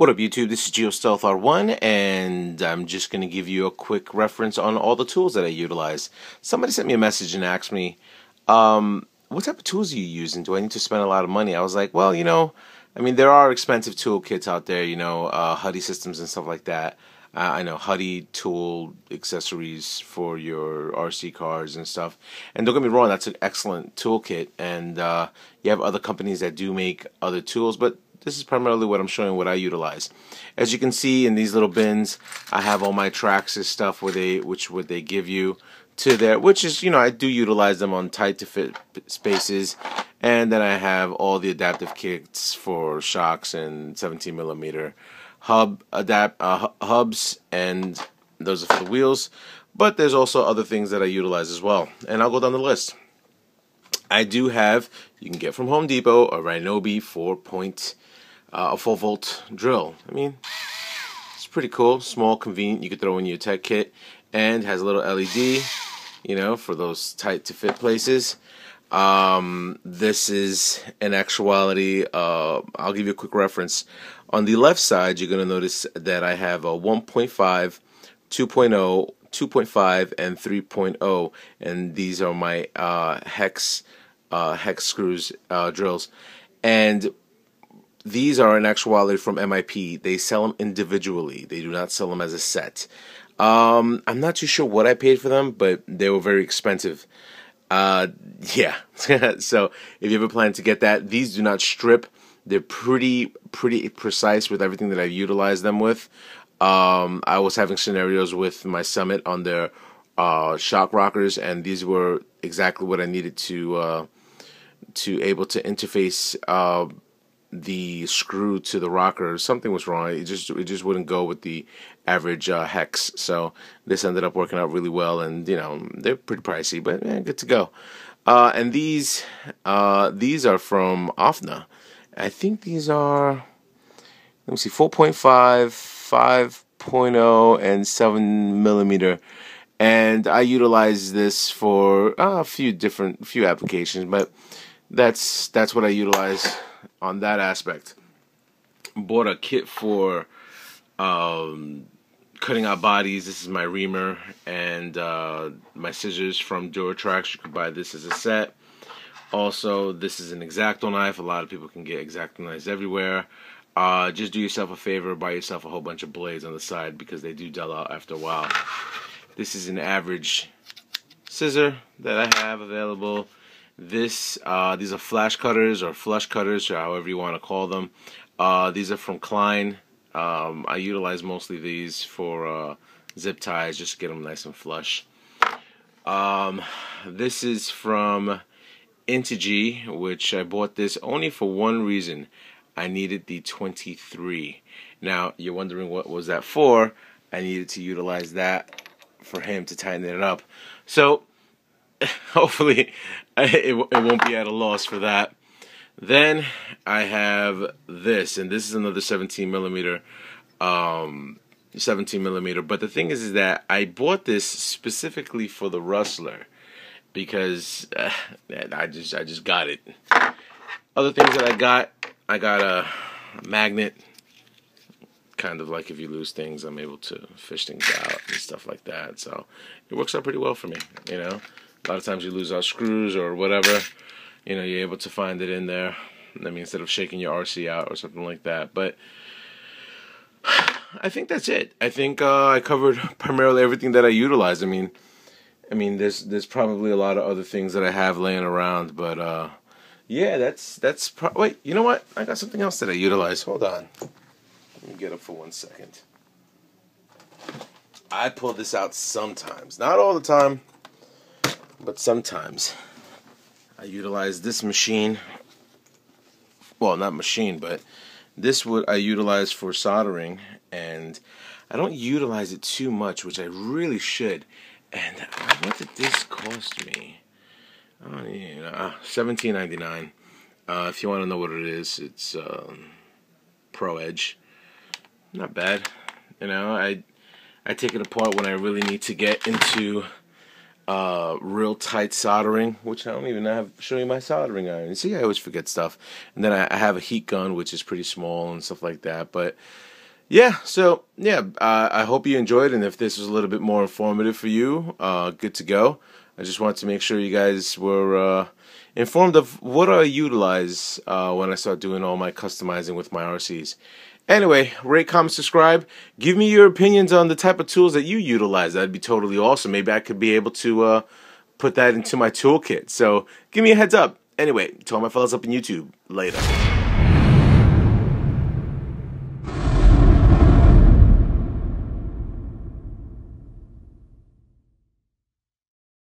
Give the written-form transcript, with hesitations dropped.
What up, YouTube? This is GIOSTEALTHR1, and I'm just going to give you a quick reference on all the tools that I utilize. Somebody sent me a message and asked me, what type of tools are you using? Do I need to spend a lot of money? I was like, well, there are expensive toolkits out there, Huddy systems and stuff like that. I know Huddy tool accessories for your RC cars and stuff. And don't get me wrong, that's an excellent toolkit. And you have other companies that do make other tools, but this is primarily what I'm showing, what I utilize. As you can see in these little bins, I have all my Traxxas stuff where they give you to there, which is, I do utilize them on tight to fit spaces. And then I have all the adaptive kits for shocks and 17mm hubs, and those are for the wheels. But there's also other things that I utilize as well, and I'll go down the list. I do have, you can get from Home Depot, a Ryobi 4-volt drill. It's pretty cool, small, convenient. You could throw in your tech kit, and has a little LED, for those tight to fit places. This is in actuality, I'll give you a quick reference. On the left side, you're going to notice that I have a 1.5, 2.0, 2.5, and 3.0, and these are my hex screws drills. And these are in actuality from MIP. They sell them individually. They do not sell them as a set. I'm not too sure what I paid for them, but they were very expensive. Yeah. So if you ever plan to get that, these do not strip. They're pretty precise with everything that I utilize them with. I was having scenarios with my Summit on their shock rockers, and these were exactly what I needed to able to interface the screw to the rocker. Something was wrong. It just wouldn't go with the average hex. So this ended up working out really well, and they're pretty pricey, but good to go. And these are from OFNA. I think these are, let me see, 4.5, 5.0, and 7mm. And I utilize this for a few applications, but that's what I utilize on that aspect. Bought a kit for cutting out bodies. This is my reamer and my scissors from Duratrax. You can buy this as a set. Also, this is an X-Acto knife. A lot of people can get X-Acto knives everywhere. Just do yourself a favor, buy yourself a whole bunch of blades on the side, because they do dull out after a while. This is an average scissor that I have available. These are flash cutters or flush cutters, or however you want to call them. These are from Klein. I utilize mostly these for zip ties, just to get them nice and flush. This is from Integy, which I bought this only for one reason. I needed the 23. Now, you're wondering what was that for? I needed to utilize that for him to tighten it up. So, hopefully, it won't be at a loss for that. Then, I have this, and this is another 17mm, but the thing is that I bought this specifically for the Rustler, because I just got it. Other things that I got a magnet, kind of like if you lose things, I'm able to fish things out and stuff like that. So it works out pretty well for me. A lot of times you lose out screws or whatever, you're able to find it in there. Instead of shaking your RC out or something like that. But I think that's it. I think I covered primarily everything that I utilize. There's probably a lot of other things that I have laying around, but yeah, wait, you know what? I got something else that I utilize. Hold on. Let me get up for 1 second. I pull this out sometimes. Not all the time, but sometimes. I utilize this machine. Well, not machine, but this I utilize for soldering, and I don't utilize it too much, which I really should. And what did this cost me? $17.99. If you want to know what it is, it's Pro Edge. Not bad. I take it apart when I really need to get into real tight soldering, which I don't even have show you my soldering iron. See, I always forget stuff. And then I have a heat gun, which is pretty small and stuff like that. But yeah, so yeah, I hope you enjoyed, and if this was a little bit more informative for you, good to go. I just wanted to make sure you guys were informed of what I utilize when I start doing all my customizing with my RCs. Anyway, rate, comment, subscribe. Give me your opinions on the type of tools that you utilize. That'd be totally awesome. Maybe I could be able to put that into my toolkit. So give me a heads up. Anyway, to all my fellas up in YouTube, later.